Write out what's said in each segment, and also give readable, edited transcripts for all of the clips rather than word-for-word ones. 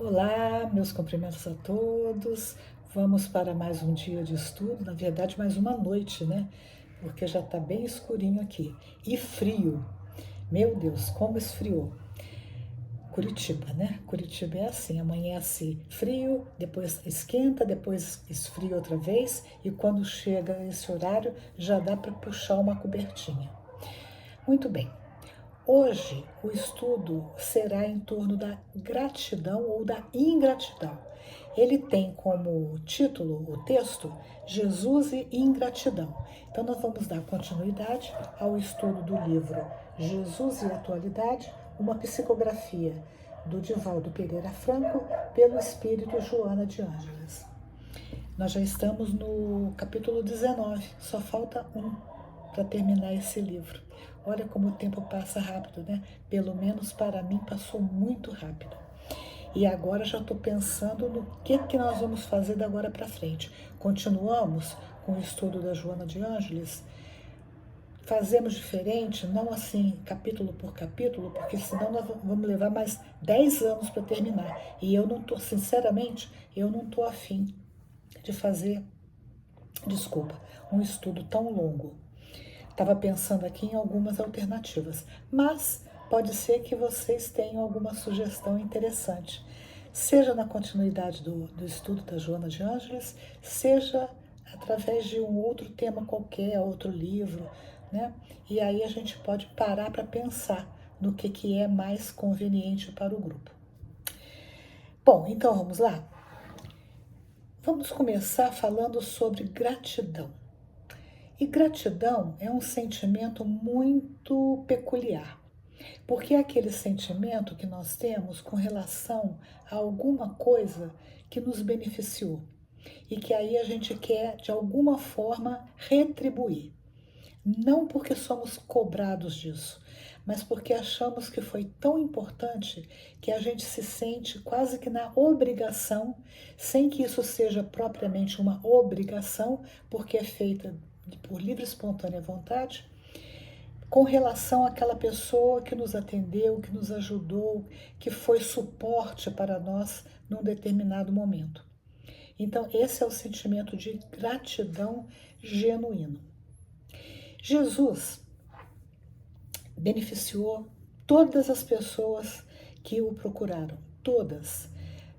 Olá, meus cumprimentos a todos. Vamos para mais um dia de estudo, na verdade, mais uma noite, né? Porque já está bem escurinho aqui. E frio. Meu Deus, como esfriou. Curitiba, né? Curitiba é assim, amanhece frio, depois esquenta, depois esfria outra vez, e quando chega esse horário já dá para puxar uma cobertinha. Muito bem. Hoje o estudo será em torno da gratidão ou da ingratidão. Ele tem como título, o texto, Jesus e Ingratidão. Então, nós vamos dar continuidade ao estudo do livro Jesus e Atualidade, uma psicografia do Divaldo Pereira Franco, pelo espírito Joana de Ângeles. Nós já estamos no capítulo 19, só falta um para terminar esse livro. Olha como o tempo passa rápido, né? Pelo menos para mim passou muito rápido. E agora já estou pensando no que nós vamos fazer da agora para frente. Continuamos com o estudo da Joana de Ângeles? Fazemos diferente, não assim capítulo por capítulo, porque senão nós vamos levar mais 10 anos para terminar. E eu não estou, sinceramente, eu não estou afim de fazer, desculpa, um estudo tão longo. Estava pensando aqui em algumas alternativas, mas pode ser que vocês tenham alguma sugestão interessante, seja na continuidade do estudo da Joana de Ângeles, seja através de um outro tema qualquer, outro livro, né? E aí a gente pode parar para pensar no que é mais conveniente para o grupo. Bom, então vamos lá? Vamos começar falando sobre gratidão. E gratidão é um sentimento muito peculiar, porque é aquele sentimento que nós temos com relação a alguma coisa que nos beneficiou e que aí a gente quer, de alguma forma, retribuir. Não porque somos cobrados disso, mas porque achamos que foi tão importante que a gente se sente quase que na obrigação, sem que isso seja propriamente uma obrigação, porque é feita por livre e espontânea vontade, com relação àquela pessoa que nos atendeu, que nos ajudou, que foi suporte para nós num determinado momento. Então, esse é o sentimento de gratidão genuíno. Jesus beneficiou todas as pessoas que o procuraram, todas.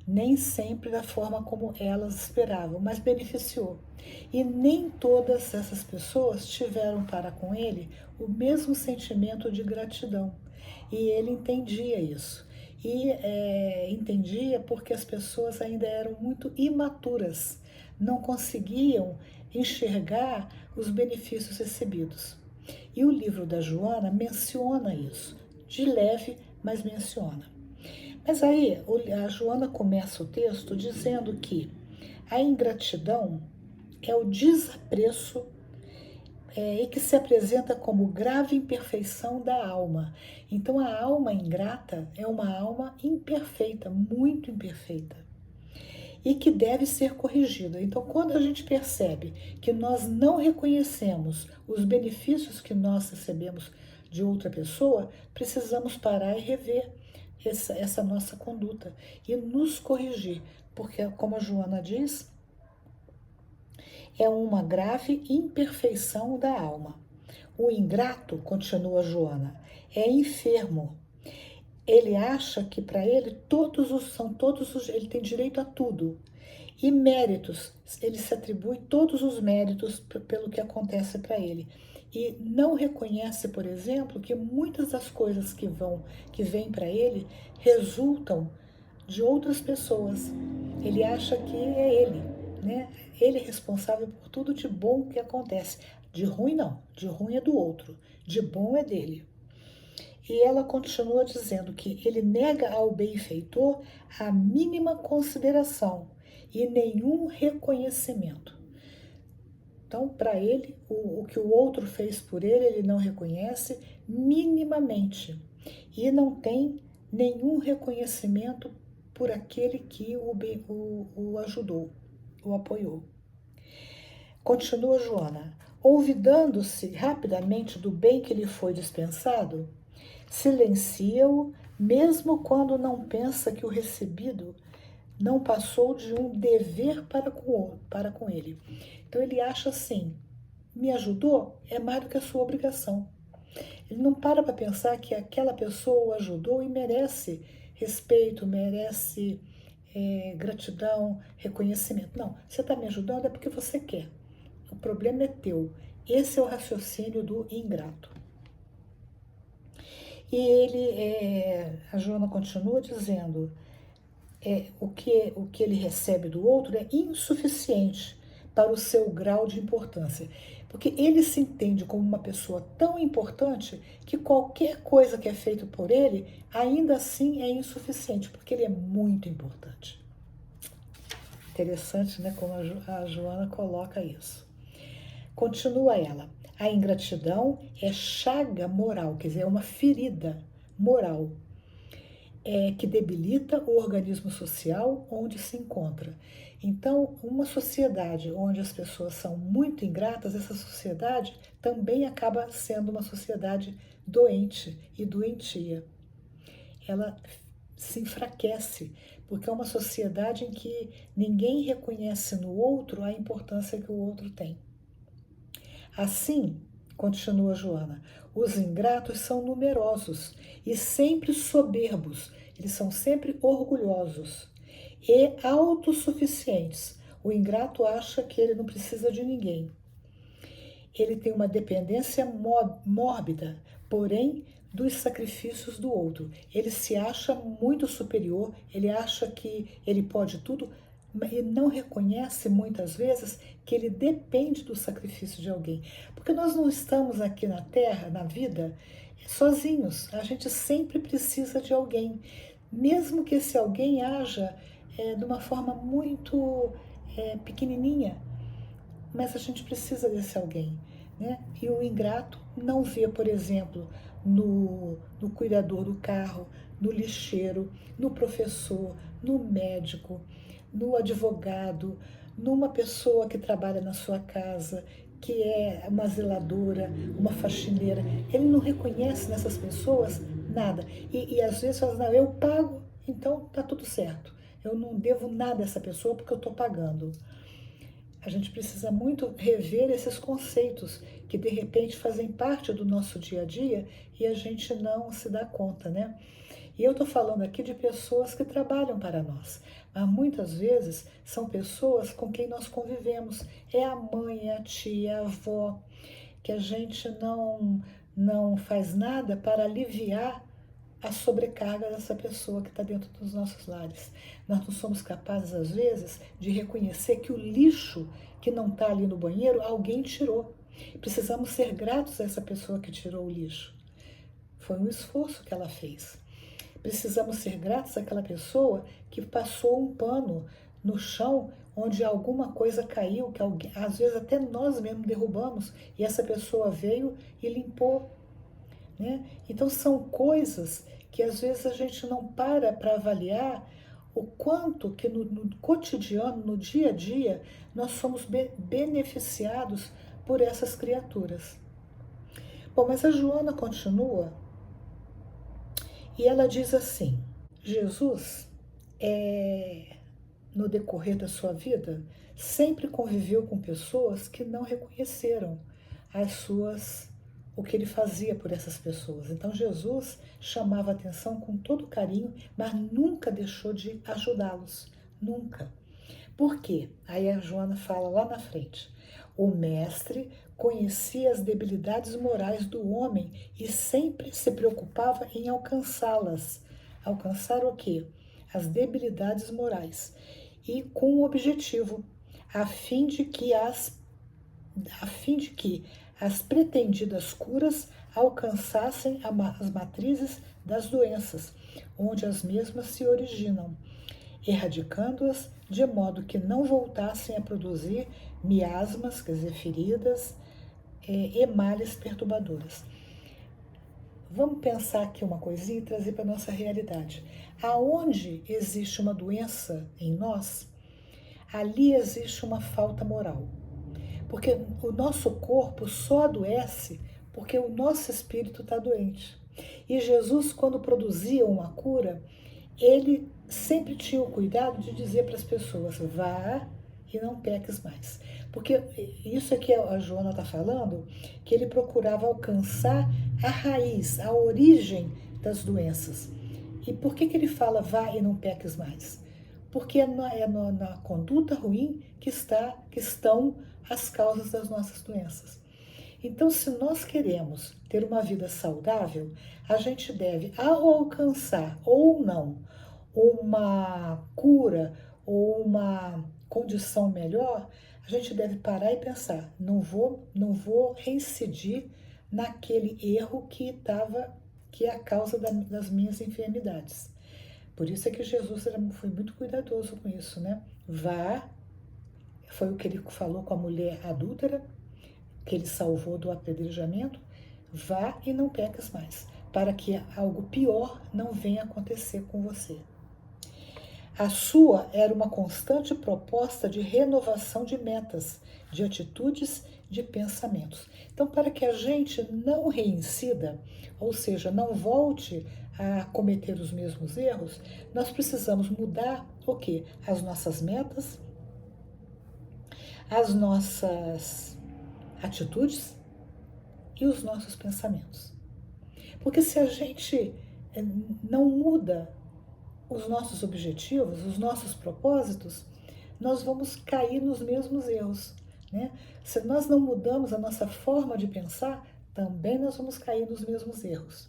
Nem sempre da forma como elas esperavam, mas beneficiou. E nem todas essas pessoas tiveram para com ele o mesmo sentimento de gratidão. E ele entendia isso. E entendia porque as pessoas ainda eram muito imaturas, não conseguiam enxergar os benefícios recebidos. E o livro da Joana menciona isso, de leve, mas menciona. Mas aí a Joana começa o texto dizendo que a ingratidão é o desapreço e que se apresenta como grave imperfeição da alma. Então a alma ingrata é uma alma imperfeita, muito imperfeita, e que deve ser corrigida. Então, quando a gente percebe que nós não reconhecemos os benefícios que nós recebemos de outra pessoa, precisamos parar e rever essa nossa conduta e nos corrigir, porque, como a Joana diz, é uma grave imperfeição da alma. O ingrato, continua Joana, é enfermo. Ele acha que para ele ele tem direito a tudo. E méritos, ele se atribui todos os méritos pelo que acontece para ele. E não reconhece, por exemplo, que muitas das coisas que vêm para ele resultam de outras pessoas. Ele acha que é ele, né? Ele é responsável por tudo de bom que acontece. De ruim não, de ruim é do outro, de bom é dele. E ela continua dizendo que ele nega ao benfeitor a mínima consideração e nenhum reconhecimento. Então, para ele, o que o outro fez por ele não reconhece minimamente e não tem nenhum reconhecimento por aquele que o ajudou, o apoiou. Continua Joana, olvidando-se rapidamente do bem que lhe foi dispensado, silencia-o, mesmo quando não pensa que o recebido não passou de um dever para com ele. Então ele acha assim, me ajudou é mais do que a sua obrigação. Ele não para pensar que aquela pessoa o ajudou e merece respeito, merece gratidão, reconhecimento. Não, você está me ajudando é porque você quer. O problema é teu. Esse é o raciocínio do ingrato. E a Joana continua dizendo, o que ele recebe do outro é insuficiente para o seu grau de importância. Porque ele se entende como uma pessoa tão importante que qualquer coisa que é feita por ele, ainda assim é insuficiente, porque ele é muito importante. Interessante, né, como a Joana coloca isso. Continua ela. A ingratidão é chaga moral, quer dizer, é uma ferida moral que debilita o organismo social onde se encontra. Então, uma sociedade onde as pessoas são muito ingratas, essa sociedade também acaba sendo uma sociedade doente e doentia. Ela se enfraquece, porque é uma sociedade em que ninguém reconhece no outro a importância que o outro tem. Assim, continua Joana, os ingratos são numerosos e sempre soberbos, eles são sempre orgulhosos e autossuficientes. O ingrato acha que ele não precisa de ninguém. Ele tem uma dependência mórbida, porém, dos sacrifícios do outro. Ele se acha muito superior, ele acha que ele pode tudo, e não reconhece muitas vezes que ele depende do sacrifício de alguém. Porque nós não estamos aqui na Terra, na vida, sozinhos. A gente sempre precisa de alguém. Mesmo que esse alguém haja de uma forma muito pequenininha, mas a gente precisa desse alguém, né? E o ingrato não vê, por exemplo, no cuidador do carro, no lixeiro, no professor, no médico, no advogado, numa pessoa que trabalha na sua casa, que é uma zeladora, uma faxineira. Ele não reconhece nessas pessoas nada. E às vezes fala, não, eu pago, então tá tudo certo. Eu não devo nada a essa pessoa porque eu estou pagando. A gente precisa muito rever esses conceitos que de repente fazem parte do nosso dia a dia e a gente não se dá conta, né? E eu estou falando aqui de pessoas que trabalham para nós, mas muitas vezes são pessoas com quem nós convivemos. É a mãe, é a tia, é a avó, que a gente não faz nada para aliviar a sobrecarga dessa pessoa que está dentro dos nossos lares. Nós não somos capazes, às vezes, de reconhecer que o lixo que não está ali no banheiro, alguém tirou. Precisamos ser gratos a essa pessoa que tirou o lixo. Foi um esforço que ela fez. Precisamos ser gratos àquela pessoa que passou um pano no chão onde alguma coisa caiu, que alguém, às vezes até nós mesmos derrubamos, e essa pessoa veio e limpou. Né? Então são coisas que às vezes a gente não para avaliar o quanto que no cotidiano, no dia a dia, nós somos beneficiados por essas criaturas. Bom, mas a Joana continua e ela diz assim, Jesus, no decorrer da sua vida, sempre conviveu com pessoas que não reconheceram o que ele fazia por essas pessoas. Então Jesus chamava a atenção com todo carinho, mas nunca deixou de ajudá-los. Nunca. Por quê? Aí a Joana fala lá na frente. O mestre conhecia as debilidades morais do homem e sempre se preocupava em alcançá-las. Alcançar o quê? As debilidades morais. E com o objetivo, a fim de que as pretendidas curas alcançassem as matrizes das doenças, onde as mesmas se originam, erradicando-as de modo que não voltassem a produzir miasmas, quer dizer, feridas, e males perturbadoras. Vamos pensar aqui uma coisinha e trazer para a nossa realidade. Aonde existe uma doença em nós, ali existe uma falta moral. Porque o nosso corpo só adoece porque o nosso espírito está doente. E Jesus, quando produzia uma cura, ele sempre tinha o cuidado de dizer para as pessoas: vá e não peques mais. Porque isso é que a Joana está falando, que ele procurava alcançar a raiz, a origem das doenças. E por que ele fala vá e não peques mais? Porque na conduta ruim que estão as causas das nossas doenças. Então, se nós queremos ter uma vida saudável, a gente deve, ao alcançar ou não uma cura ou uma condição melhor, a gente deve parar e pensar, não vou reincidir naquele erro que é a causa das minhas enfermidades. Por isso é que Jesus foi muito cuidadoso com isso, né? Vá, foi o que ele falou com a mulher adúltera, que ele salvou do apedrejamento, vá e não peques mais, para que algo pior não venha acontecer com você. A sua era uma constante proposta de renovação de metas, de atitudes, de pensamentos. Então, para que a gente não reincida, ou seja, não volte a cometer os mesmos erros, nós precisamos mudar o quê? As nossas metas, as nossas atitudes e os nossos pensamentos. Porque se a gente não muda os nossos objetivos, os nossos propósitos, nós vamos cair nos mesmos erros, né? Se nós não mudamos a nossa forma de pensar, também nós vamos cair nos mesmos erros.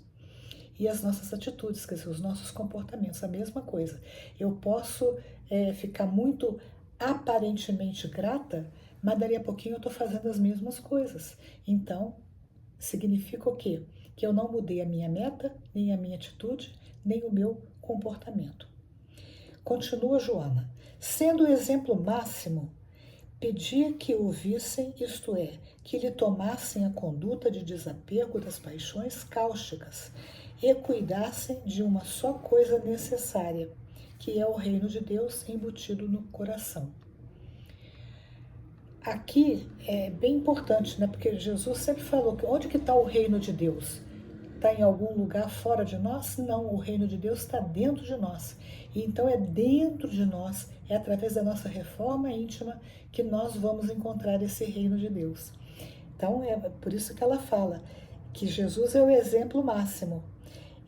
E as nossas atitudes, quer dizer, os nossos comportamentos, a mesma coisa. Eu posso ficar muito aparentemente grata, mas dali a pouquinho eu estou fazendo as mesmas coisas. Então, significa o quê? Que eu não mudei a minha meta, nem a minha atitude, nem o meu comportamento. Continua Joana. Sendo o exemplo máximo, pedia que o vissem, isto é, que lhe tomassem a conduta de desapego das paixões cáusticas e cuidassem de uma só coisa necessária, que é o reino de Deus embutido no coração. Aqui é bem importante, né? Porque Jesus sempre falou que onde que está o reino de Deus? Está em algum lugar fora de nós? Não, o reino de Deus está dentro de nós. E então é dentro de nós, é através da nossa reforma íntima que nós vamos encontrar esse reino de Deus. Então é por isso que ela fala que Jesus é o exemplo máximo.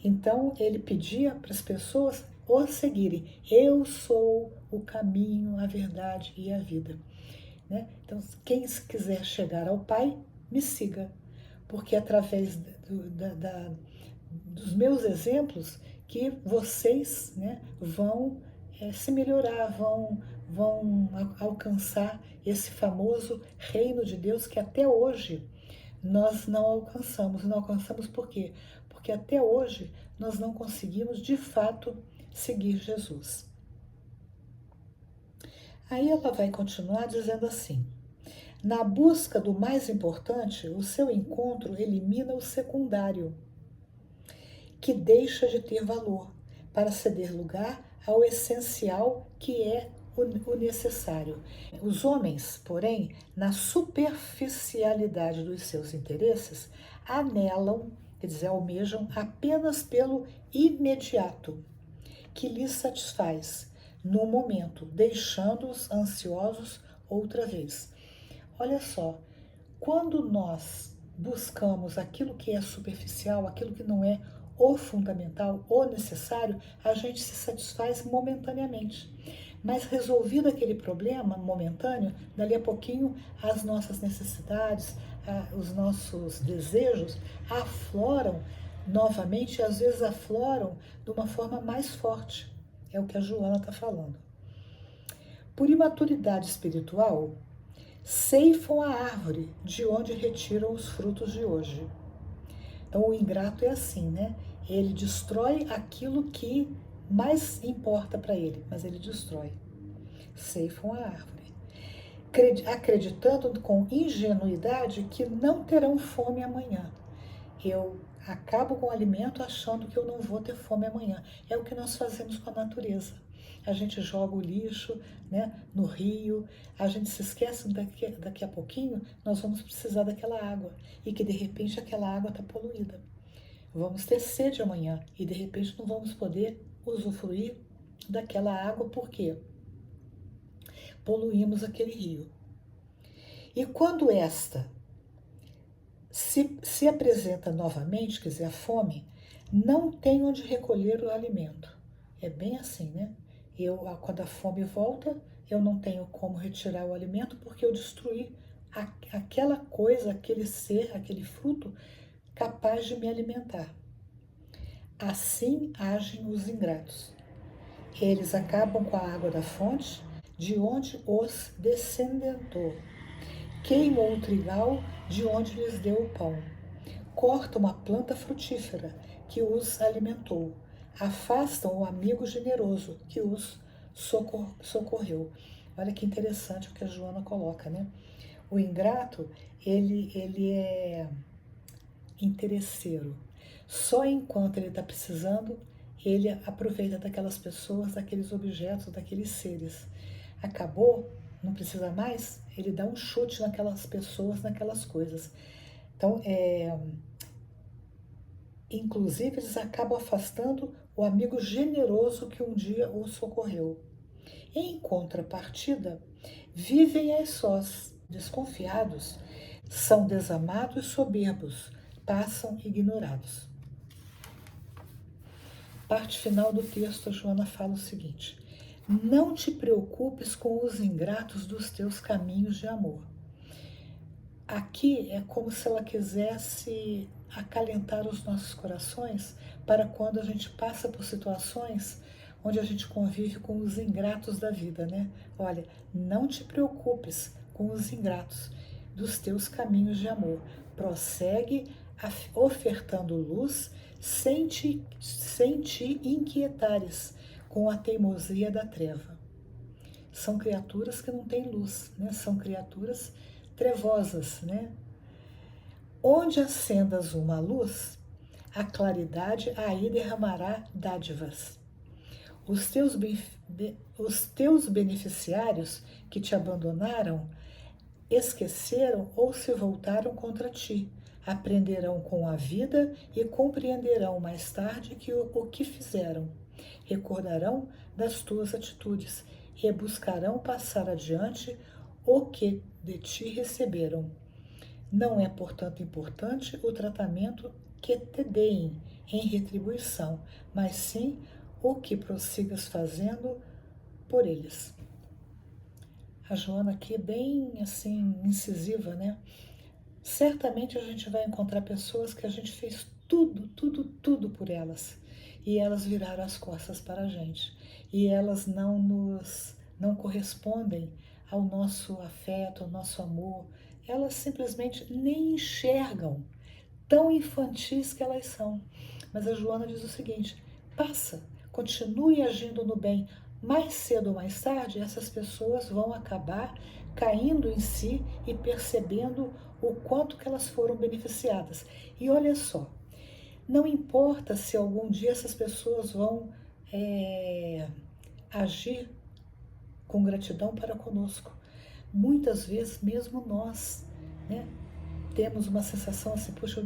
Então ele pedia para as pessoas o seguirem. Eu sou o caminho, a verdade e a vida. Né? Então, quem quiser chegar ao Pai, me siga, porque através dos meus exemplos que vocês, né, vão se melhorar, vão alcançar esse famoso reino de Deus que até hoje nós não alcançamos. Não alcançamos por quê? Porque até hoje nós não conseguimos de fato seguir Jesus. Aí ela vai continuar dizendo assim: na busca do mais importante, o seu encontro elimina o secundário, que deixa de ter valor, para ceder lugar ao essencial, que é o necessário. Os homens, porém, na superficialidade dos seus interesses, anelam, quer dizer, almejam apenas pelo imediato, que lhes satisfaz no momento, deixando-os ansiosos outra vez. Olha só, quando nós buscamos aquilo que é superficial, aquilo que não é o fundamental, o necessário, a gente se satisfaz momentaneamente. Mas resolvido aquele problema momentâneo, dali a pouquinho as nossas necessidades, os nossos desejos afloram novamente, e às vezes afloram de uma forma mais forte. É o que a Joana está falando. Por imaturidade espiritual, ceifam a árvore de onde retiram os frutos de hoje. Então o ingrato é assim, né? Ele destrói aquilo que mais importa para ele, mas ele destrói. Ceifam a árvore, acreditando com ingenuidade que não terão fome amanhã. Eu acabo com o alimento achando que eu não vou ter fome amanhã. É o que nós fazemos com a natureza. A gente joga o lixo, né, no rio, a gente se esquece daqui a pouquinho nós vamos precisar daquela água e que de repente aquela água está poluída. vamos ter sede amanhã e de repente não vamos poder usufruir daquela água porque poluímos aquele rio. E quando esta se apresenta novamente, quer dizer, a fome, não tem onde recolher o alimento. É bem assim, né? Quando a fome volta, eu não tenho como retirar o alimento porque eu destruí aquela coisa, aquele ser, aquele fruto capaz de me alimentar. Assim agem os ingratos. Eles acabam com a água da fonte, de onde os descendentou. Queimam o trigal, de onde lhes deu o pão. Cortam a planta frutífera, que os alimentou. Afastam o amigo generoso, que os socorreu. Olha que interessante o que a Joana coloca, né? O ingrato, ele é interesseiro. Só enquanto ele está precisando, ele aproveita daquelas pessoas, daqueles objetos, daqueles seres. Acabou, não precisa mais, ele dá um chute naquelas pessoas, naquelas coisas. Então, inclusive, eles acabam afastando o amigo generoso que um dia o socorreu. Em contrapartida, vivem a sós, desconfiados, são desamados e soberbos, passam ignorados. Parte final do texto, a Joana fala o seguinte: não te preocupes com os ingratos dos teus caminhos de amor. Aqui é como se ela quisesse acalentar os nossos corações para quando a gente passa por situações onde a gente convive com os ingratos da vida, né? Olha, não te preocupes com os ingratos dos teus caminhos de amor. Prossegue ofertando luz sem te inquietares com a teimosia da treva. São criaturas que não têm luz, né? São criaturas trevosas, né? Onde acendas uma luz, a claridade aí derramará dádivas. Os teus beneficiários que te abandonaram esqueceram ou se voltaram contra ti. Aprenderão com a vida e compreenderão mais tarde o que fizeram. Recordarão das tuas atitudes e buscarão passar adiante o que de ti receberam. Não é, portanto, importante o tratamento que te deem em retribuição, mas sim o que prossigas fazendo por eles. A Joana aqui é bem assim incisiva, né? Certamente a gente vai encontrar pessoas que a gente fez tudo por elas e elas viraram as costas para a gente e elas não correspondem ao nosso afeto, ao nosso amor. Elas simplesmente nem enxergam, tão infantis que elas são. Mas a Joana diz o seguinte: passa, continue agindo no bem. Mais cedo ou mais tarde, essas pessoas vão acabar caindo em si e percebendo o quanto que elas foram beneficiadas. E olha só, não importa se algum dia essas pessoas vão agir com gratidão para conosco. Muitas vezes, mesmo nós, né, temos uma sensação assim, puxa,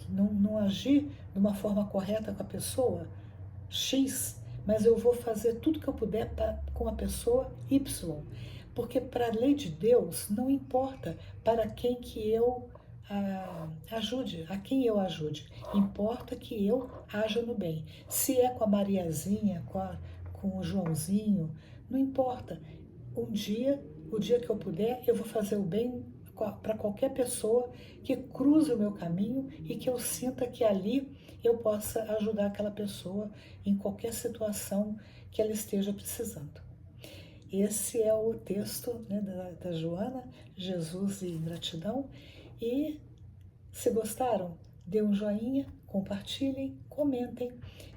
não agi de uma forma correta com a pessoa X, mas eu vou fazer tudo que eu puder com a pessoa Y, porque para a lei de Deus não importa para quem que eu ajude, a quem eu ajude, importa que eu haja no bem. Se é com a Mariazinha, com o Joãozinho, não importa. O dia que eu puder, eu vou fazer o bem para qualquer pessoa que cruze o meu caminho e que eu sinta que ali eu possa ajudar aquela pessoa em qualquer situação que ela esteja precisando. Esse é o texto, né, da Joana, Jesus e Gratidão. E se gostaram, dê um joinha, compartilhem, comentem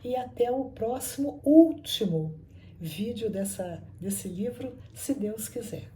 e até o próximo, último vídeo desse livro, se Deus quiser.